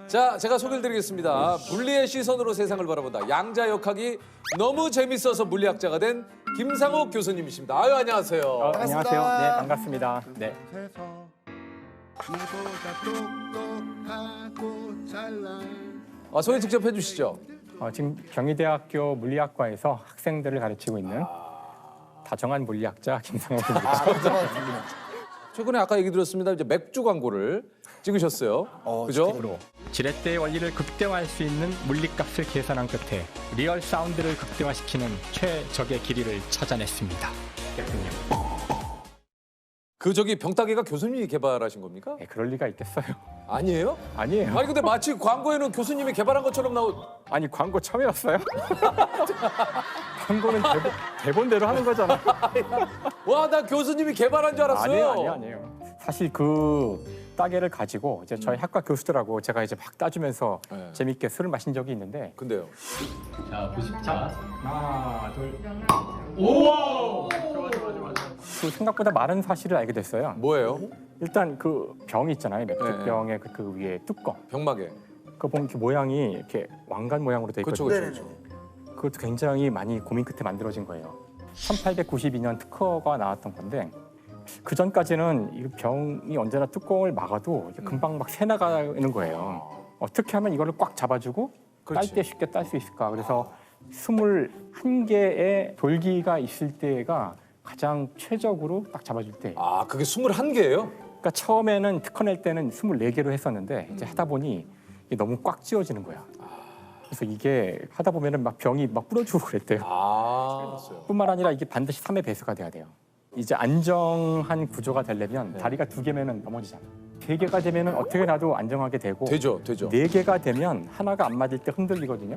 자, 제가 소개를 드리겠습니다. 물리의 시선으로 세상을 바라본다. 양자역학이 너무 재밌어서 물리학자가 된 김상욱 교수님이십니다. 아유, 안녕하세요. 안녕하세요. 네, 반갑습니다. 네. 소개 직접 해주시죠. 지금 경희대학교 물리학과에서 학생들을 가르치고 있는 다정한 물리학자 김상욱입니다. 최근에 아까 얘기 들었습니다. 이제 맥주 광고를 찍으셨어요. 그죠? 지렛대의 원리를 극대화할 수 있는 물리값을 계산한 끝에 리얼 사운드를 극대화시키는 최적의 길이를 찾아냈습니다. 그 병따개가 교수님이 개발하신 겁니까? 네, 그럴 리가 있겠어요? 아니에요? 아니에요. 아니 근데 마치 광고에는 교수님이 개발한 것처럼 아니, 광고 처음이었어요? 광고는 대본대로 하는 거잖아. 와, 나 교수님이 개발한 줄 알았어요. 아니에요. 사실 그 따개를 가지고 이제 저희 학과 교수들하고 제가 이제 막 따주면서 네. 재밌게 술을 마신 적이 있는데. 근데요. 자, 보십자. 하나, 둘. 오! 그 생각보다 많은 사실을 알게 됐어요. 뭐예요? 일단 그 병이 있잖아요. 맥주병의 그 위에 뚜껑. 병마개. 그거 보면 이렇게 모양이 이렇게 왕관 모양으로 돼 있거든요. 그렇죠. 그것도 굉장히 많이 고민 끝에 만들어진 거예요. 1892년 특허가 나왔던 건데 그 전까지는 이 병이 언제나 뚜껑을 막아도 금방 막 새 나가는 거예요. 어떻게 하면 이거를 꽉 잡아주고 딸 때 쉽게 딸 수 있을까? 그래서 21개의 돌기가 있을 때가 가장 최적으로 딱 잡아줄 때. 그게 21개예요? 그러니까 처음에는 특허 낼 때는 24개로 했었는데 이제 하다 보니 이게 너무 꽉 쥐어지는 거야. 그래서 이게 하다 보면은 막 병이 막 부러지고 그랬대요. 뿐만 아니라 이게 반드시 3의 배수가 돼야 돼요. 이제 안정한 구조가 되려면 다리가 2개면은 넘어지잖아. 3개가 되면은 어떻게 나도 안정하게 되고 되죠. 4개가 되면 하나가 안 맞을 때 흔들리거든요.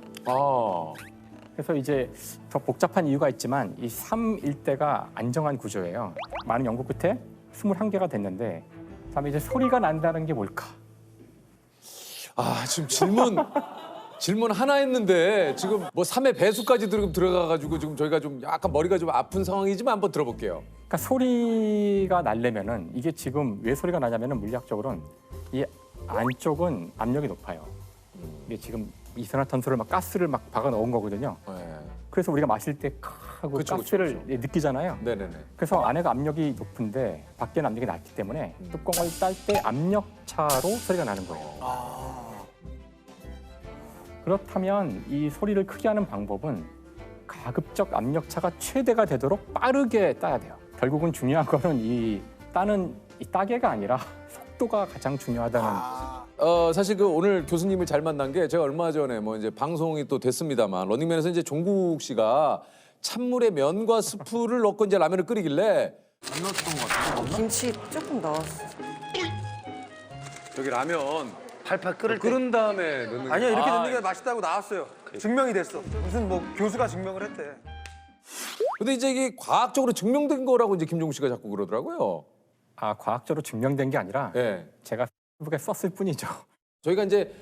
그래서 이제 더 복잡한 이유가 있지만 이 3일 때가 안정한 구조예요. 많은 연구 끝에 21개가 됐는데 다음에 이제 소리가 난다는 게 뭘까? 지금 질문 하나 했는데 지금 뭐 3의 배수까지 들어가가지고 지금 저희가 좀 약간 머리가 좀 아픈 상황이지만 한번 들어볼게요. 그러니까 소리가 나려면은 이게 지금 왜 소리가 나냐면은 물리학적으로는 이 안쪽은 압력이 높아요. 이게 지금 이산화탄소를 막 가스를 막 박아 넣은 거거든요. 그래서 우리가 마실 때 하고 가스를 느끼잖아요. 네네네. 그래서 안에가 압력이 높은데 밖에는 압력이 낮기 때문에 뚜껑을 딸 때 압력차로 소리가 나는 거예요. 그렇다면 이 소리를 크게 하는 방법은 가급적 압력차가 최대가 되도록 빠르게 따야 돼요. 결국은 중요한 거는 이 따는 이 따개가 아니라 속도가 가장 중요하다는. 사실 오늘 교수님을 잘 만난 게 제가 얼마 전에 뭐 이제 방송이 또 됐습니다만 런닝맨에서 이제 종국 씨가 찬물에 면과 스프를 넣고 이제 라면을 끓이길래 안 넣었던 것 같아요. 김치 조금 넣었어. 저기 라면 팔팔 끓을 때. 끓은 다음에 넣는 아니야, 이렇게 넣는 게 맛있다고 나왔어요. 증명이 됐어. 무슨 뭐 교수가 증명을 했대. 근데 이제 이게 과학적으로 증명된 거라고 이제 김종국 씨가 자꾸 그러더라고요. 과학적으로 증명된 게 아니라 제가 페이스북에 썼을 뿐이죠. 저희가 이제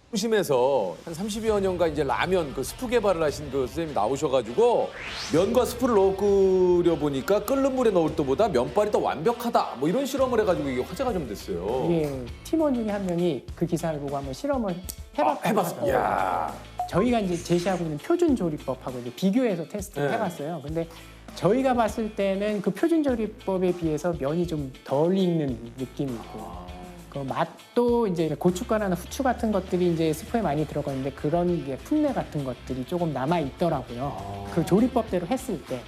중심에서 한 30여 년간 이제 라면 그 스프 개발을 하신 그 선생님이 나오셔가지고 면과 스프를 넣어 끓여 보니까 끓는 물에 넣을 때보다 면발이 더 완벽하다 뭐 이런 실험을 해가지고 이게 화제가 좀 됐어요. 예, 팀원 중에 한 명이 그 기사를 보고 한번 실험을 해봤어요. 이야. 저희가 이제 제시하고 있는 표준 조리법하고 이제 비교해서 테스트를 해봤어요. 근데 저희가 봤을 때는 그 표준 조리법에 비해서 면이 좀 덜 익는 느낌이 있고. 그 맛도 이제 고춧가루나 후추 같은 것들이 이제 스프에 많이 들어가는데 그런 게 풋내 같은 것들이 조금 남아 있더라고요. 그 조리법대로 했을 때.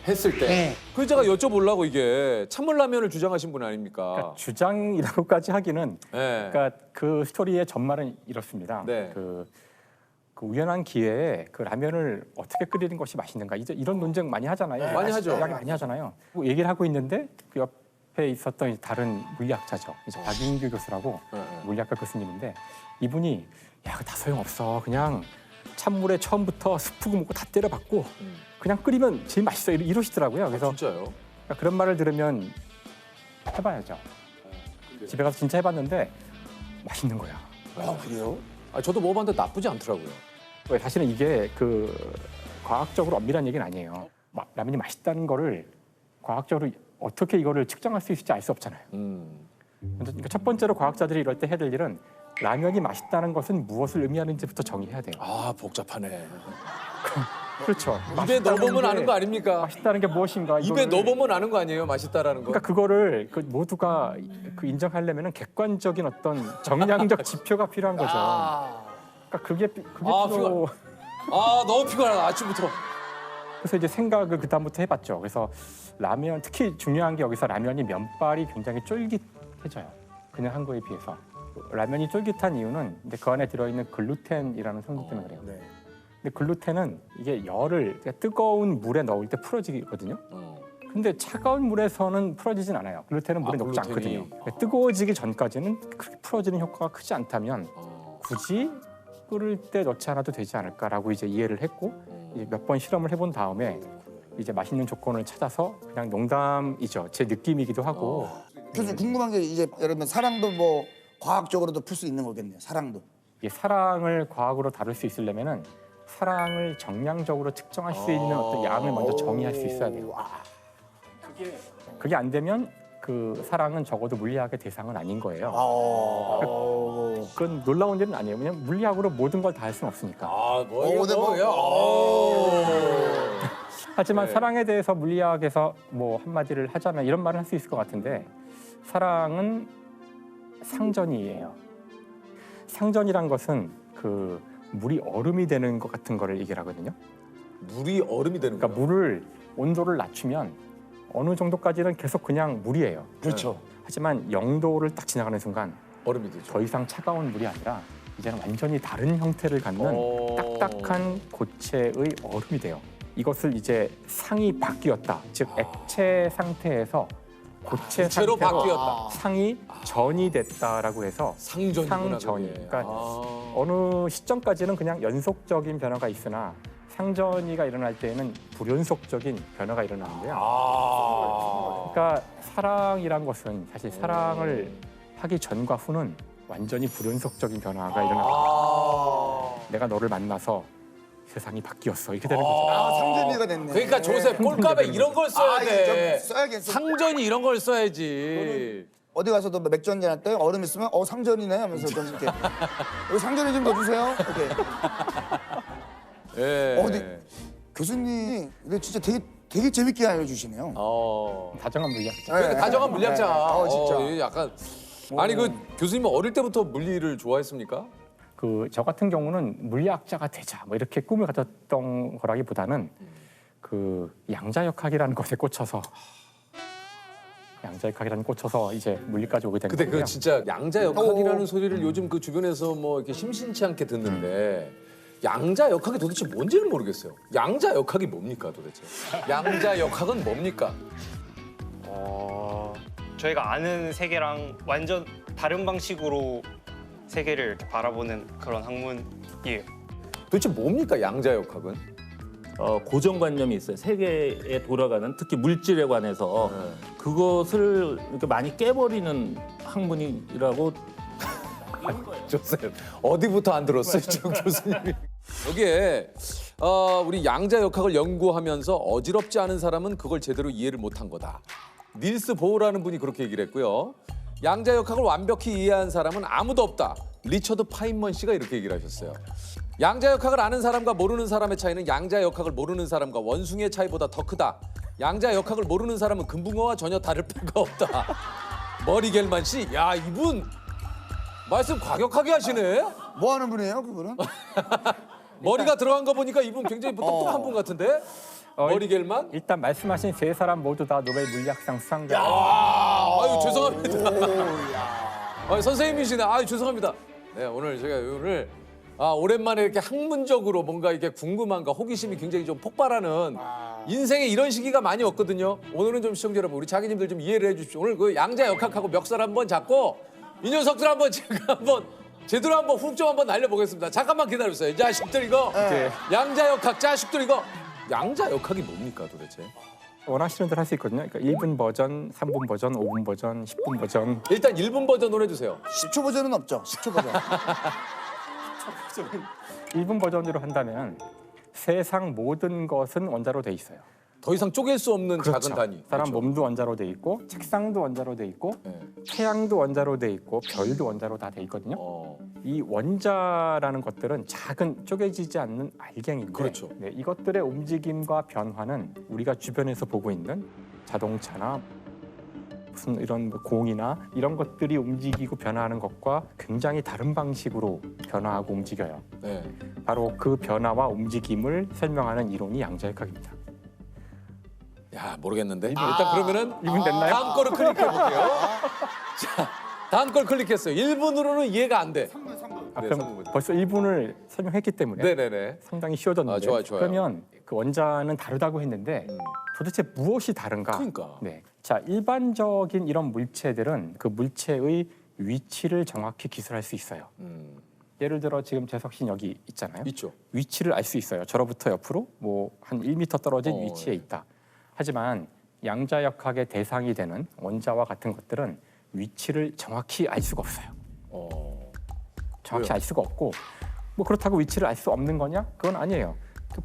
네. 그래서 제가 여쭤보려고 이게 찬물 라면을 주장하신 분 아닙니까? 그러니까 주장이라고까지 하기는 그러니까 그 스토리의 전말은 이렇습니다. 그 우연한 기회에 그 라면을 어떻게 끓이는 것이 맛있는가 이제 이런 논쟁 많이 하잖아요. 많이 하죠. 이야기 많이 하잖아요. 얘기를 하고 있는데 그 옆에 있었던 다른 물리학자죠. 이제 박인규 교수라고 물리학과 교수님인데 이분이 야, 다 소용없어. 그냥 찬물에 처음부터 스프 먹고 다 때려박고 그냥 끓이면 제일 맛있어 이러시더라고요. 그래서 진짜요? 그러니까 그런 말을 들으면 해봐야죠. 집에 가서 진짜 해봤는데 맛있는 거야. 그래요? 저도 먹어봤는데 나쁘지 않더라고요. 왜 사실은 이게 그 과학적으로 엄밀한 얘기는 아니에요. 라면이 맛있다는 거를 과학적으로 어떻게 이거를 측정할 수 있을지 알 수 없잖아요. 그러니까 첫 번째로 과학자들이 이럴 때 해야 될 일은 라면이 맛있다는 것은 무엇을 의미하는지부터 정의해야 돼요. 아 복잡하네. 그렇죠. 입에 맛있다는 넣어보면 게- 아는 거 아닙니까? 맛있다는 게 무엇인가? 입에 이거를- 넣어보면 아는 거 아니에요? 맛있다라는 거. 그러니까 그거를 그 모두가 그 인정하려면 객관적인 어떤 정량적 지표가 필요한 거죠. 그러니까 그게 아, 필요. 아 너무 피곤하다 아침부터. 그래서 이제 생각을 그 다음부터 해봤죠. 그래서 라면 특히 중요한 게 여기서 라면이 면발이 굉장히 쫄깃해져요. 그냥 한 거에 비해서. 라면이 쫄깃한 이유는 이제 그 안에 들어있는 글루텐이라는 성분 때문에 그래요. 네. 근데 글루텐은 이게 열을 그러니까 뜨거운 물에 넣을 때 풀어지거든요. 근데 차가운 물에서는 풀어지진 않아요. 글루텐은 물에 녹지 글루텐이. 않거든요. 그러니까 뜨거워지기 전까지는 그렇게 풀어지는 효과가 크지 않다면 굳이 끓을 때 넣지 않아도 되지 않을까라고 이제 이해를 했고 이제 몇 번 실험을 해본 다음에 이제 맛있는 조건을 찾아서 그냥 농담이죠. 제 느낌이기도 하고 교수님 궁금한 게 이제 예를 들면 사랑도 뭐 과학적으로도 풀 수 있는 거겠네요. 사랑도. 이 사랑을 과학으로 다룰 수 있으려면은 사랑을 정량적으로 측정할 수 있는 어떤 양을 먼저 정의할 수 있어야 돼요. 그게 안 되면 그 사랑은 적어도 물리학의 대상은 아닌 거예요. 그건 놀라운 일은 아니에요. 왜냐면 물리학으로 모든 걸 다 할 수는 없으니까. 아 뭐예요? 근데 뭐- 하지만 네. 사랑에 대해서 물리학에서 뭐 한마디를 하자면 이런 말을 할 수 있을 것 같은데 사랑은 상전이에요. 상전이란 것은 그 물이 얼음이 되는 것 같은 거를 얘기를 하거든요. 물이 얼음이 되는 그러니까 거야. 물을 온도를 낮추면 어느 정도까지는 계속 그냥 물이에요. 그렇죠. 하지만 0도를 딱 지나가는 순간 얼음이 되죠. 더 이상 차가운 물이 아니라 이제는 완전히 다른 형태를 갖는 딱딱한 고체의 얼음이 돼요. 이것을 이제 상이 바뀌었다. 즉 액체 상태에서 고체 고체로 상태로 바뀌었다. 상이 전이 됐다라고 해서 상전이구나. 상전이. 그게. 그러니까 아. 어느 시점까지는 그냥 연속적인 변화가 있으나 상전이가 일어날 때에는 불연속적인 변화가 일어나는데요. 아. 그러니까 사랑이란 것은 사실 사랑을 하기 전과 후는 완전히 불연속적인 변화가 일어납니다. 아. 내가 너를 만나서 세상이 바뀌었어 이렇게 되는 거죠. 아, 상전이가 됐네. 그러니까 조셉 꼴값에 이런 걸 써야 아, 돼. 이거 좀 써야겠어. 상전이 이런 걸 써야지. 어디 가서도 맥주 한잔 할 때 얼음 있으면 상전이네 하면서 좀 이렇게 여기 상전이 좀 넣어주세요. 이렇게. 예. 근데 교수님 이거 진짜 되게 재밌게 알려주시네요. 다정한 물리학. 그러니까 다정한 물리학자. 네. 진짜. 이게 약간 아니 그 교수님은 어릴 때부터 물리를 좋아했습니까? 그 저 같은 경우는 물리학자가 되자 뭐 이렇게 꿈을 가졌던 거라기보다는 그 양자역학이라는 것에 꽂혀서 이제 물리까지 오게 된 근데 거고요. 그 진짜 양자역학이라는 소리를 요즘 그 주변에서 뭐 이렇게 심심치 않게 듣는데 양자역학이 도대체 뭔지를 모르겠어요. 양자역학이 뭡니까 도대체? 양자역학은 뭡니까? 저희가 아는 세계랑 완전 다른 방식으로 세계를 이렇게 바라보는 그런 학문이에요. 도대체 뭡니까 양자역학은? 고정관념이 있어요. 세계에 돌아가는 특히 물질에 관해서 그것을 이렇게 많이 깨버리는 학문이라고 조셉 어디부터 안 들었어요 지금 교수님이? 여기에 우리 양자역학을 연구하면서 어지럽지 않은 사람은 그걸 제대로 이해를 못한 거다. 닐스 보우라는 분이 그렇게 얘기를 했고요. 양자역학을 완벽히 이해한 사람은 아무도 없다. 리처드 파인먼 씨가 이렇게 얘기를 하셨어요. 양자역학을 아는 사람과 모르는 사람의 차이는 양자역학을 모르는 사람과 원숭이의 차이보다 더 크다. 양자역학을 모르는 사람은 금붕어와 전혀 다를 바가 없다. 머리 겔만 씨, 야 이분 말씀 과격하게 하시네. 뭐 하는 분이에요, 그분은? 머리가 들어간 거 보니까 이분 굉장히 똑똑한 분 같은데. 머리 겔만? 일단 말씀하신 세 사람 모두 다 노벨 물리학상 수상자. 아유 죄송합니다. 아유, 선생님이시네. 아유 죄송합니다. 네 오늘 제가 오늘 오랜만에 이렇게 학문적으로 뭔가 이게 궁금한가 호기심이 굉장히 좀 폭발하는 인생에 이런 시기가 많이 없거든요. 오늘은 좀 시청자 여러분 우리 자기님들 좀 이해를 해주십시오. 오늘 그 양자역학하고 멱살 한번 잡고 이 녀석들 한번 제가 한번 제대로 한번 훅 좀 한번 날려보겠습니다. 잠깐만 기다려주세요. 이 자식들 이거 양자역학 자식들 이거 양자역학이 뭡니까 도대체? 원하시는 대로 할 수 있거든요. 그러니까 1분 버전, 3분 버전, 5분 버전, 10분 버전. 일단 1분 버전으로 해주세요. 10초 버전은 없죠. 10초 버전. 1분 버전으로 한다면 세상 모든 것은 원자로 돼 있어요. 더 이상 쪼갤 수 없는 작은 단위. 사람 그렇죠. 몸도 원자로 돼 있고 책상도 원자로 돼 있고 네. 태양도 원자로 돼 있고 별도 원자로 다 돼 있거든요. 이 원자라는 것들은 작은 쪼개지지 않는 알갱이인데 그렇죠. 네, 이것들의 움직임과 변화는 우리가 주변에서 보고 있는 자동차나 무슨 이런 공이나 이런 것들이 움직이고 변화하는 것과 굉장히 다른 방식으로 변화하고 움직여요. 네. 바로 그 변화와 움직임을 설명하는 이론이 양자역학입니다. 야 모르겠는데 일단 그러면은 이분 됐나요? 다음 거를 클릭해 볼게요. 자 다음 걸 클릭했어요. 1분으로는 이해가 안 돼. 아, 네, 그럼 삼분. 벌써 1분을 설명했기 때문에 네네네. 상당히 쉬워졌는데 아, 좋아요, 좋아요. 그러면 그 원자는 다르다고 했는데 도대체 무엇이 다른가? 그러니까. 네. 자, 일반적인 이런 물체들은 그 물체의 위치를 정확히 기술할 수 있어요. 예를 들어 지금 재석 씨는 여기 있잖아요. 있죠. 위치를 알 수 있어요. 저로부터 옆으로 뭐 한 1m 떨어진 위치에 예. 있다. 하지만 양자역학의 대상이 되는 원자와 같은 것들은 위치를 정확히 알 수가 없어요. 정확히 왜요? 알 수가 없고 뭐 그렇다고 위치를 알 수 없는 거냐? 그건 아니에요.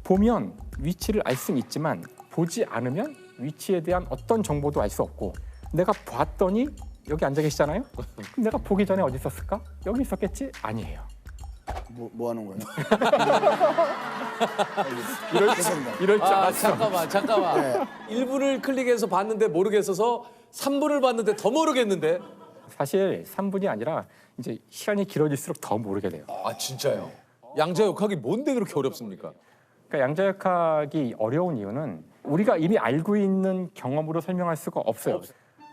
보면 위치를 알 수는 있지만 보지 않으면 위치에 대한 어떤 정보도 알 수 없고 내가 봤더니 여기 앉아 계시잖아요. 그럼 내가 보기 전에 어디 있었을까? 여기 있었겠지? 아니에요. 뭐 하는 거예요? 이럴 줄 아 알았어. 잠깐만. 네. 1분을 클릭해서 봤는데 모르겠어서 3분을 봤는데 더 모르겠는데. 사실 3분이 아니라 이제 시간이 길어질수록 더 모르게 돼요. 아 진짜요? 양자역학이 뭔데 그렇게 어렵습니까? 그러니까 양자역학이 어려운 이유는 우리가 이미 알고 있는 경험으로 설명할 수가 없어요.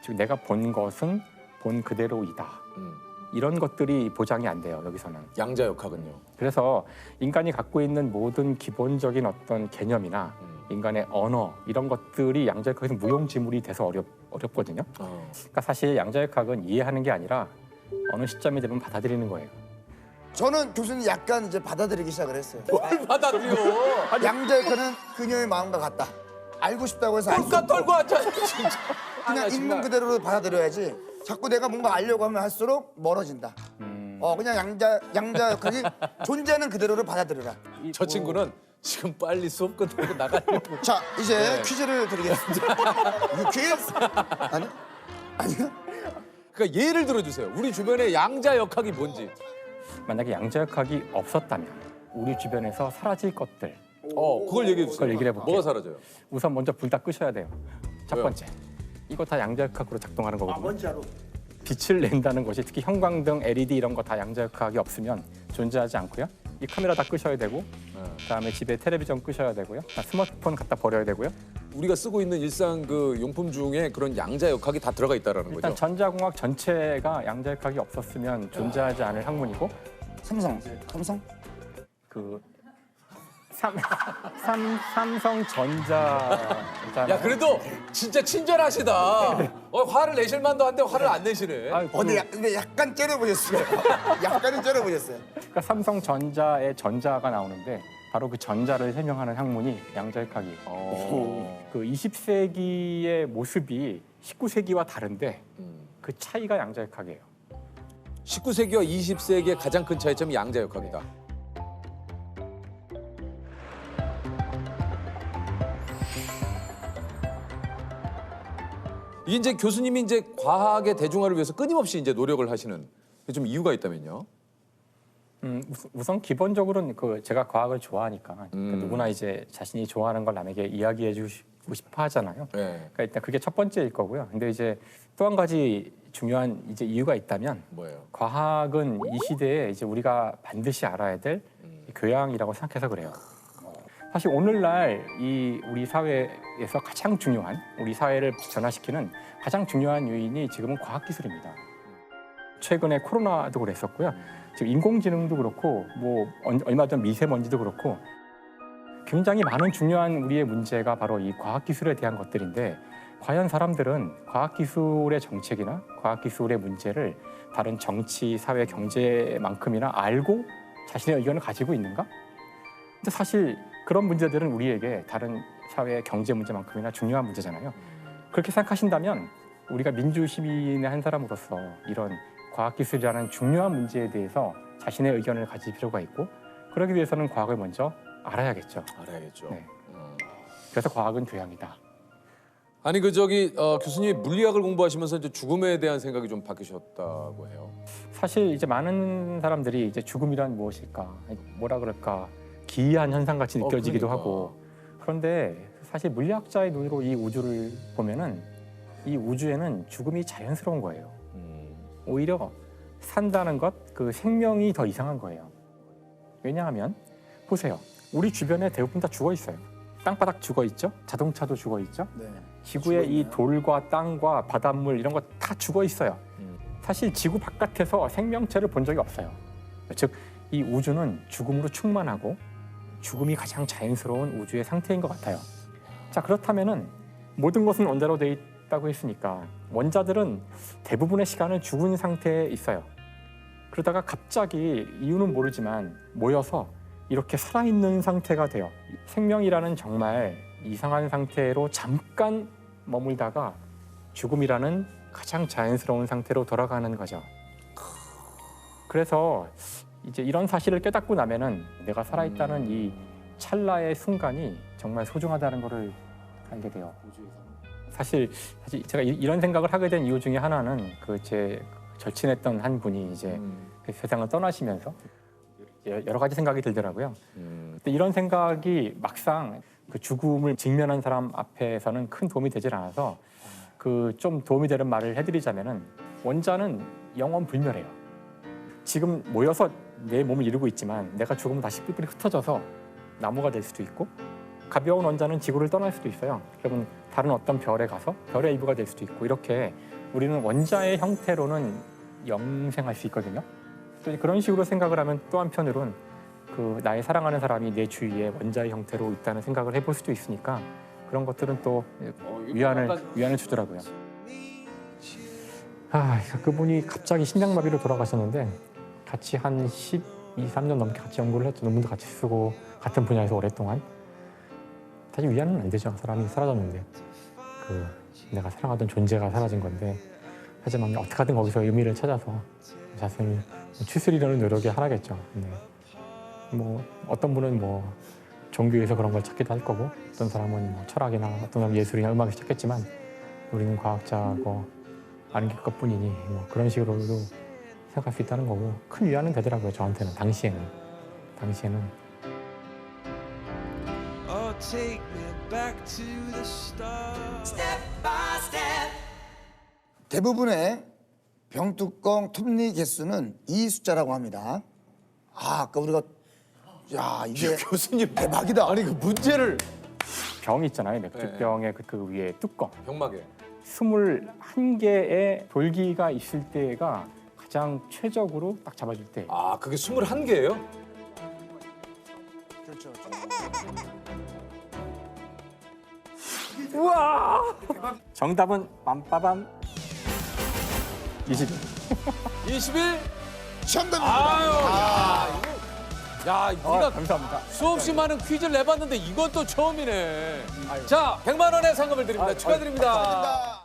지금 내가 본 것은 본 그대로이다. 이런 것들이 보장이 안 돼요, 여기서는. 양자역학은요. 그래서 인간이 갖고 있는 모든 기본적인 어떤 개념이나 인간의 언어 이런 것들이 양자역학에서 무용지물이 돼서 어렵거든요. 그러니까 사실 양자역학은 이해하는 게 아니라 어느 시점이 되면 받아들이는 거예요. 저는 교수님 약간 이제 받아들이기 시작을 했어요. 뭘 받아들여? 양자역학은 그녀의 마음과 같다. 알고 싶다고 해서 알 수 꼴까 없고 떨고 왔잖아 진짜. 그냥 아니야, 있는 정말. 그대로 받아들여야지. 자꾸 내가 뭔가 알려고 하면 할수록 멀어진다. 그냥 양자역학이 존재하는 그대로를 받아들여라. 저 친구는 지금 빨리 수업 끝나고 나가려고. 자, 이제 네. 퀴즈를 드리겠습니다. 이 퀴즈? 아니요? 그러니까 예를 들어주세요. 우리 주변에 양자역학이 뭔지. 만약에 양자역학이 없었다면 우리 주변에서 사라질 것들 그걸 얘기해 주세요. 그걸 얘기를 해볼게요. 뭐가 사라져요? 우선 먼저 불 다 끄셔야 돼요. 첫 왜요? 번째, 이거 다 양자역학으로 작동하는 거거든요. 원자로. 빛을 낸다는 것이 특히 형광등, LED 이런 거 다 양자역학이 없으면 존재하지 않고요. 이 카메라 다 끄셔야 되고, 그다음에 집에 텔레비전 끄셔야 되고요. 스마트폰 갖다 버려야 되고요. 우리가 쓰고 있는 일상 그 용품 중에 그런 양자역학이 다 들어가 있다라는 일단 거죠. 전자공학 전체가 양자역학이 없었으면 존재하지 않을 학문이고, 삼성. 그 삼성전자. 야 그래도 진짜 친절하시다. 화를 내실 만도 한데 화를 안 내시네. 근데 약간 째려보셨어요. 약간은 째려보셨어요. 그러니까 삼성전자의 전자가 나오는데 바로 그 전자를 설명하는 학문이 양자역학이에요. 그 20세기의 모습이 19세기와 다른데 그 차이가 양자역학이에요. 19세기와 20세기의 가장 큰 차이점이 양자역학이다. 이게 이제 교수님이 이제 과학의 대중화를 위해서 끊임없이 이제 노력을 하시는 좀 이유가 있다면요? 우선 기본적으로는 그 제가 과학을 좋아하니까 그 누구나 이제 자신이 좋아하는 걸 남에게 이야기해 주고 싶어 하잖아요. 네. 그러니까 일단 그게 첫 번째일 거고요. 근데 이제 또 한 가지 중요한 이제 이유가 있다면 뭐예요? 과학은 이 시대에 이제 우리가 반드시 알아야 될 교양이라고 생각해서 그래요. 사실 오늘날 이 우리 사회에서 가장 중요한 우리 사회를 변화시키는 가장 중요한 요인이 지금은 과학기술입니다. 최근에 코로나도 그랬었고요. 지금 인공지능도 그렇고 뭐 얼마 전 미세먼지도 그렇고 굉장히 많은 중요한 우리의 문제가 바로 이 과학기술에 대한 것들인데 과연 사람들은 과학기술의 정책이나 과학기술의 문제를 다른 정치, 사회, 경제만큼이나 알고 자신의 의견을 가지고 있는가? 근데 사실 그런 문제들은 우리에게 다른 사회, 경제 문제만큼이나 중요한 문제잖아요. 그렇게 생각하신다면 우리가 민주시민의 한 사람으로서 이런 과학기술이라는 중요한 문제에 대해서 자신의 의견을 가질 필요가 있고 그러기 위해서는 과학을 먼저 알아야겠죠. 알아야겠죠. 네. 그래서 과학은 교양이다. 아니 그 저기 교수님이 물리학을 공부하시면서 이제 죽음에 대한 생각이 좀 바뀌셨다고 해요. 사실 이제 많은 사람들이 이제 죽음이란 무엇일까, 뭐라 그럴까, 기이한 현상같이 느껴지기도 그러니까. 하고, 그런데 사실 물리학자의 눈으로 이 우주를 보면은 이 우주에는 죽음이 자연스러운 거예요. 오히려 산다는 것, 그 생명이 더 이상한 거예요. 왜냐하면 보세요, 우리 주변에 대부분 다 죽어 있어요. 땅바닥 죽어 있죠, 자동차도 죽어 있죠. 네. 지구의 이 돌과 땅과 바닷물 이런 거 다 죽어 있어요. 사실 지구 바깥에서 생명체를 본 적이 없어요. 즉, 이 우주는 죽음으로 충만하고 죽음이 가장 자연스러운 우주의 상태인 것 같아요. 자, 그렇다면은 모든 것은 원자로 돼 있다고 했으니까 원자들은 대부분의 시간을 죽은 상태에 있어요. 그러다가 갑자기 이유는 모르지만 모여서 이렇게 살아있는 상태가 돼요. 생명이라는 정말 이상한 상태로 잠깐 머물다가 죽음이라는 가장 자연스러운 상태로 돌아가는 거죠. 그래서 이제 이런 사실을 깨닫고 나면은 내가 살아있다는 이 찰나의 순간이 정말 소중하다는 것을 알게 돼요. 사실 제가 이런 생각을 하게 된 이유 중에 하나는 그 제 절친했던 한 분이 이제 그 세상을 떠나시면서 여러 가지 생각이 들더라고요. 근데 이런 생각이 막상 그 죽음을 직면한 사람 앞에서는 큰 도움이 되질 않아서 그 좀 도움이 되는 말을 해드리자면은 원자는 영원 불멸해요. 지금 모여서 내 몸을 이루고 있지만 내가 죽으면 다시 뿔뿔이 흩어져서 나무가 될 수도 있고, 가벼운 원자는 지구를 떠날 수도 있어요. 그러면 다른 어떤 별에 가서 별의 일부가 될 수도 있고, 이렇게 우리는 원자의 형태로는 영생할 수 있거든요. 또 그런 식으로 생각을 하면 또 한편으로는 그 나의 사랑하는 사람이 내 주위에 원자의 형태로 있다는 생각을 해볼 수도 있으니까 그런 것들은 또 위안을 주더라고요. 그분이 갑자기 심장마비로 돌아가셨는데 같이 한 12, 13년 넘게 같이 연구를 했죠. 논문도 같이 쓰고 같은 분야에서 오랫동안. 사실 위안은 안 되죠. 사람이 사라졌는데 그 내가 사랑하던 존재가 사라진 건데, 하지만 어떻게든 거기서 의미를 찾아서 자신을 추스리려는 노력이 하나겠죠. 근데 뭐 어떤 분은 뭐 종교에서 그런 걸 찾기도 할 거고, 어떤 사람은 뭐 철학이나 어떤 사람은 예술이나 음악에서 찾겠지만 우리는 과학자고 아는 게 그것뿐이니 뭐 그런 식으로도 생각할 수 있다는 거고, 큰 위안은 되더라고요. 저한테는 당시에는. Take me back to the start. 대부분의 병뚜껑 톱니 개수는 이 숫자라고 합니다. 아까 우리가 이게 교수님 대박이다. 아니 그 문제를 병 있잖아요. 맥주병의 그 위에 뚜껑. 병막에 21개의 돌기가 있을 때가 가장 최적으로 딱 잡아줄 때. 그게 21개예요? 그렇죠. 우와! 정답은 빰빠밤 21? 정답입니다. 야, 우리가 감사합니다. 수없이 많은 퀴즈를 내봤는데 이건 또 처음이네. 자, 100만 원의 상금을 드립니다. 축하드립니다.